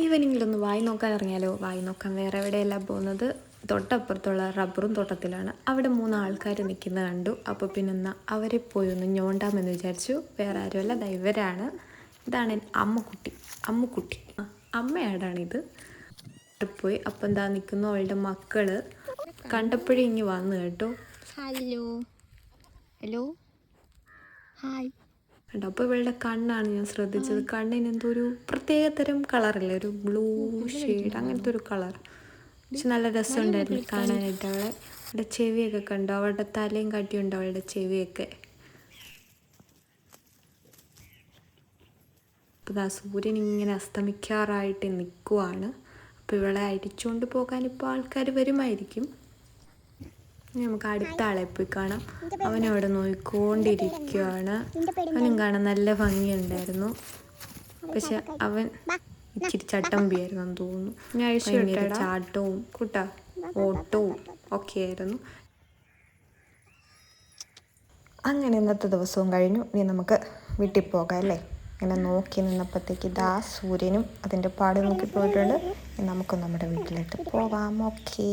ഈവനിങ്ങിലൊന്ന് വായി നോക്കാൻ ഇറങ്ങിയാലോ? വായി നോക്കാൻ വേറെ എവിടെയല്ല പോകുന്നത്, തൊട്ടപ്പുറത്തുള്ള റബ്ബറും തോട്ടത്തിലാണ്. അവിടെ 3 ആൾക്കാർ നിൽക്കുന്നത് കണ്ടു. അപ്പോൾ പിന്നെ എന്നാൽ അവരെ പോയി ഒന്ന് ഞോണ്ടാമെന്ന് വിചാരിച്ചു. വേറെ ആരുമല്ല, ഇവരാണ്. ഇതാണ് അമ്മുക്കുട്ടി. അമ്മുക്കുട്ടി അമ്മയാടാണിത്. പോയി അപ്പം എന്താ നിൽക്കുന്നു അവളുടെ മക്കള്. കണ്ടപ്പോഴേ ഇങ്ങ് വന്നു കേട്ടോ. ഹലോ ഹലോ ഹായ് കണ്ടോ? അപ്പോൾ ഇവളുടെ കണ്ണാണ് ഞാൻ ശ്രദ്ധിച്ചത്. കണ്ണിന് എന്തോ ഒരു പ്രത്യേകതരം കളറല്ലേ, ഒരു ബ്ലൂ ഷെയ്ഡ് അങ്ങനത്തെ ഒരു കളർ. പക്ഷെ നല്ല രസമുണ്ടായിരുന്നു കാണാനായിട്ട്. അവളുടെ ചെവിയൊക്കെ കണ്ടോ? അവളുടെ തലയും കട്ടിയുണ്ട് അവളുടെ ചെവിയൊക്കെ. അപ്പോൾ ആ സൂര്യൻ ഇങ്ങനെ അസ്തമിക്കാറായിട്ട് നിൽക്കുവാണ്. അപ്പോൾ ഇവളെ അടിച്ചുകൊണ്ട് പോകാൻ ഇപ്പോൾ ആൾക്കാർ വരുമായിരിക്കും. നമുക്ക് അടുത്ത ആളെ പോയി കാണാം. അവനവിടെ നോക്കിക്കൊണ്ടിരിക്കുകയാണ്. അവനും കാണാൻ നല്ല ഭംഗിയുണ്ടായിരുന്നു. പക്ഷെ അവൻ ഇച്ചിരി ചട്ടമ്പിയായിരുന്നു എന്ന് തോന്നുന്നു. ഭയങ്കര ചാട്ടവും ഓട്ടവും ഒക്കെ ആയിരുന്നു. അങ്ങനെ ഇന്നത്തെ ദിവസവും കഴിഞ്ഞു. ഇനി നമുക്ക് വീട്ടിൽ പോകാം അല്ലേ? ഇങ്ങനെ നോക്കി നിന്നപ്പോഴത്തേക്ക് ഇതാ സൂര്യനും അതിൻ്റെ പാട് നോക്കി പോയിട്ടുണ്ട്. നമുക്ക് നമ്മുടെ വീട്ടിലേക്ക് പോകാം. ഓക്കേ.